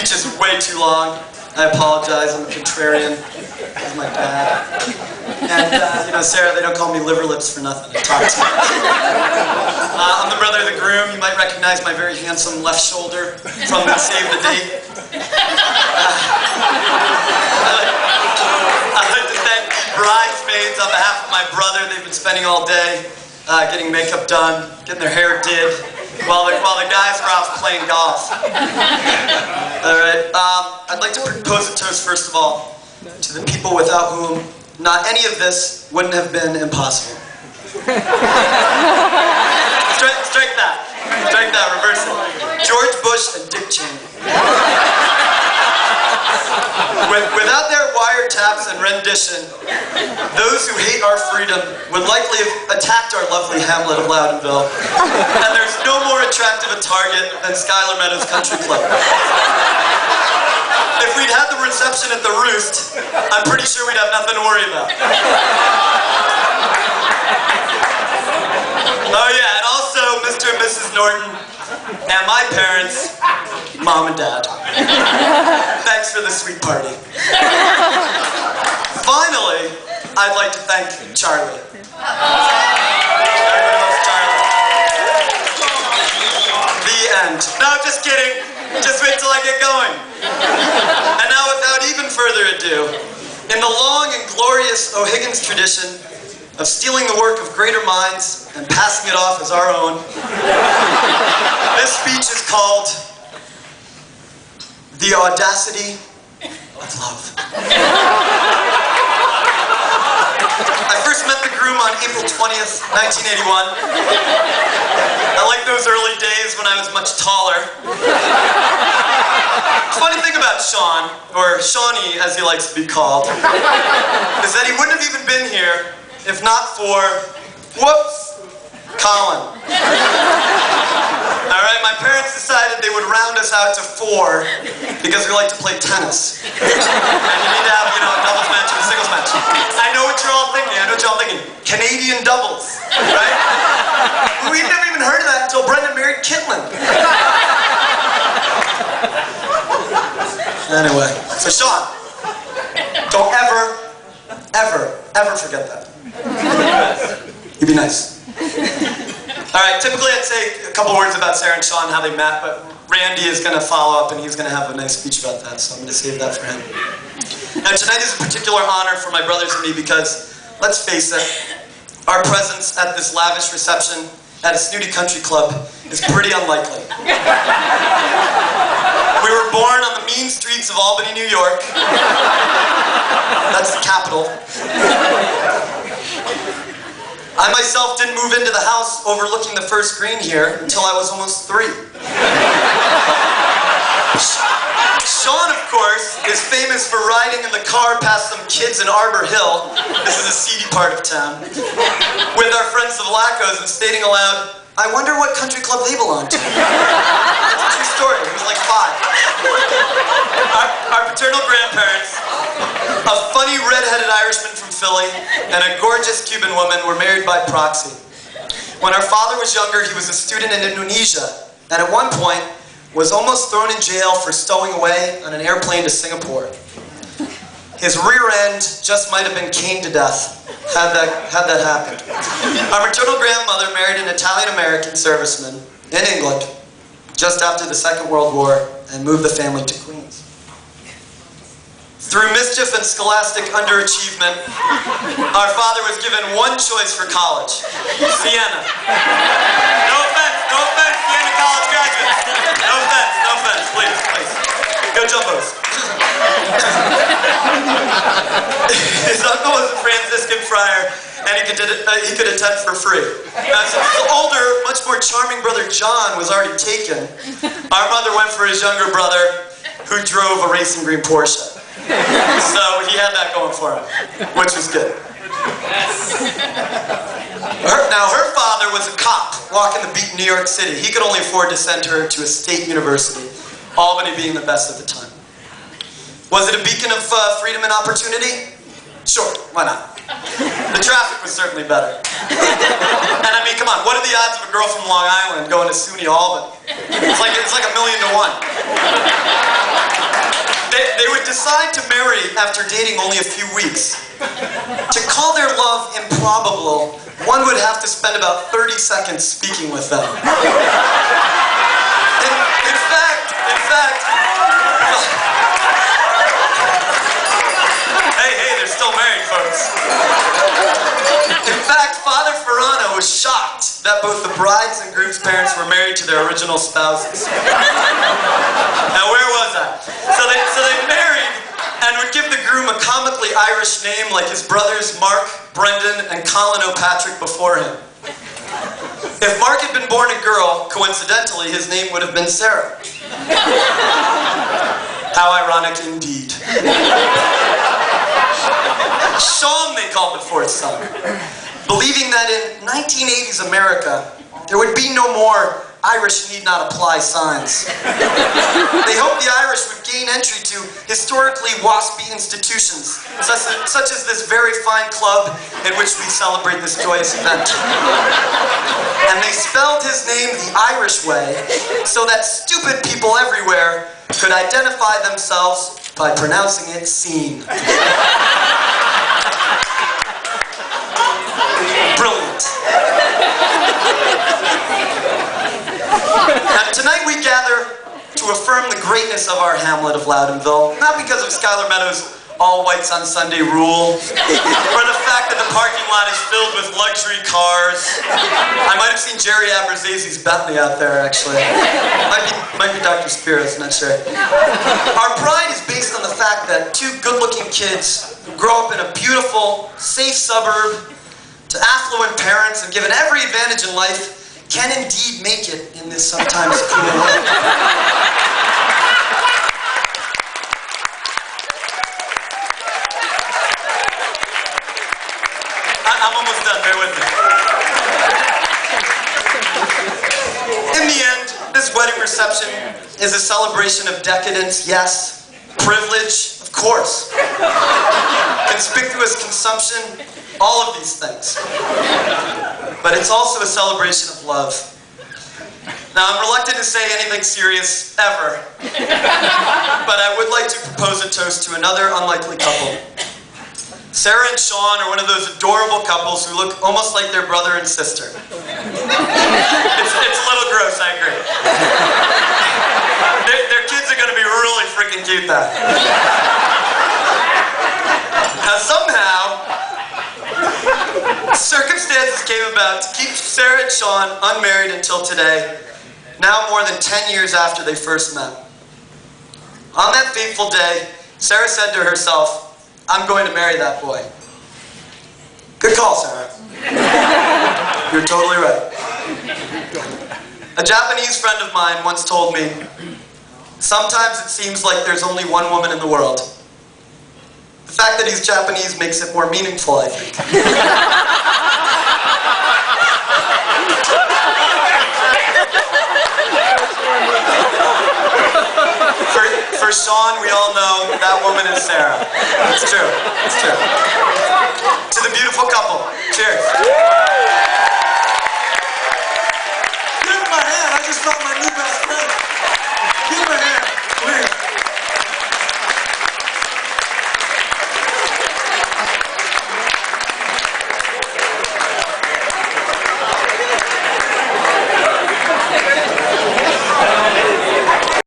speech is way too long. I apologize, I'm a contrarian. This is my dad. And, you know, Sarah, they don't call me liver lips for nothing. I talk too much. I'm the brother of the groom. You might recognize my very handsome left shoulder from the Save the Date. I'd like to thank bridesmaids on behalf of my brother. They've been spending all day getting makeup done, getting their hair did, while the guys are off playing golf. Alright, I'd like to propose a toast, first of all, to the people without whom not any of this wouldn't have been impossible. Strike that. Strike that, reverse it. George Bush and Dick Cheney. Without their wiretaps and rendition, those who hate our freedom would likely have attacked our lovely hamlet of Loudonville. And there's no more attractive a target than Schuyler Meadows Country Club. If we'd had the reception at the Roost, I'm pretty sure we'd have nothing to worry about. Oh yeah, and also Mr. and Mrs. Norton, and my parents, Mom and Dad. Thanks for the sweet party. Finally, I'd like to thank Charlie. Everybody loves Charlie. The end. No, just kidding. Just wait till I get going. And now, without even further ado, in the long and glorious O'Higgins tradition of stealing the work of greater minds and passing it off as our own, this speech is called The Audacity of Love. I first met the groom on April 20th, 1981. I like those early days when I was much taller. Funny thing about Sean, or Shawnee as he likes to be called, is that he wouldn't have even been here if not for, whoops, Colin. Alright, my parents decided they would round us out to 4 because we like to play tennis. And you need to have, you know, a doubles match and a singles match. I know what you're all thinking, Canadian doubles, right? We'd never even heard of that until Brendan married Kitlin. Anyway, so Sean, don't ever forget that. You be nice. Alright, typically I'd say a couple words about Sarah and Sean, how they met, but Randy is going to follow up and he's going to have a nice speech about that, so I'm going to save that for him. Now tonight is a particular honor for my brothers and me because, let's face it, our presence at this lavish reception at a snooty country club is pretty unlikely. We were born on the mean streets of Albany, New York. That's the capital. I myself didn't move into the house overlooking the first green here until I was almost 3. Sean, of course, is famous for riding in the car past some kids in Arbor Hill, this is a seedy part of town, with our friends the Vlacos and stating aloud, "I wonder what country club they belong to." That's a true story, he was like 5. Our paternal grandparents, a funny red-headed Irishman from Philly and a gorgeous Cuban woman, were married by proxy. When our father was younger, he was a student in Indonesia, and at one point was almost thrown in jail for stowing away on an airplane to Singapore. His rear end just might have been caned to death had that happened. Our maternal grandmother married an Italian-American serviceman in England just after the Second World War and moved the family to Queens. Through mischief and scholastic underachievement, our father was given one choice for college, Siena. No offense, Siena College graduates. No offense, please. Go Jumbos. His uncle was a Franciscan friar, and he could attend for free. Now, since his older, much more charming brother John was already taken, our mother went for his younger brother, who drove a racing green Porsche. So he had that going for him, which was good. Her father was a cop walking the beat in New York City. He could only afford to send her to a state university, Albany being the best at the time. Was it a beacon of freedom and opportunity? Sure, why not? The traffic was certainly better. And I mean, come on, what are the odds of a girl from Long Island going to SUNY Albany? It's like 1,000,000 to 1. decide to marry after dating only a few weeks. To call their love improbable, one would have to spend about 30 seconds speaking with them. In fact, hey, they're still married, folks. In fact, Father Ferrano was shocked that both the bride's and groom's parents were married to their original spouses. Now, where was I? So they married and would give the groom a comically Irish name like his brothers Mark, Brendan, and Colin O'Patrick before him. If Mark had been born a girl, coincidentally, his name would have been Sarah. How ironic indeed. Sean, they called the fourth son, believing that in 1980s America, there would be no more Irish need not apply signs. They hoped the Irish would gain entry to historically waspy institutions, such as this very fine club in which we celebrate this joyous event. And they spelled his name the Irish way, so that stupid people everywhere could identify themselves by pronouncing it seen. Brilliant. Now, tonight we gather to affirm the greatness of our hamlet of Loudonville, not because of Schuyler Meadows' all whites on Sunday rule, or the fact that the parking lot is filled with luxury cars. I might have seen Jerry Abrazazi's Bentley out there, actually. Might be Dr. Spears, not sure. Our pride is based on the fact that two good-looking kids who grow up in a beautiful, safe suburb to affluent parents and given every advantage in life can indeed make it in this sometimes cruel world. I'm almost done, bear with me. In the end, this wedding reception is a celebration of decadence, yes. Privilege, of course. Conspicuous consumption, all of these things. But it's also a celebration of love. Now, I'm reluctant to say anything serious, ever. But I would like to propose a toast to another unlikely couple. Sara and Sean are one of those adorable couples who look almost like their brother and sister. It's a little gross, I agree. Their kids are going to be really freaking cute, though. Now, somehow, circumstances came about to keep Sara and Sean unmarried until today, now more than 10 years after they first met. On that fateful day, Sara said to herself, "I'm going to marry that boy." Good call, Sara. You're totally right. A Japanese friend of mine once told me, "Sometimes it seems like there's only one woman in the world." The fact that he's Japanese makes it more meaningful, I think. For Sean, we all know that woman is Sara. It's true. It's true. To the beautiful couple, cheers. Give my hand. I just found my new best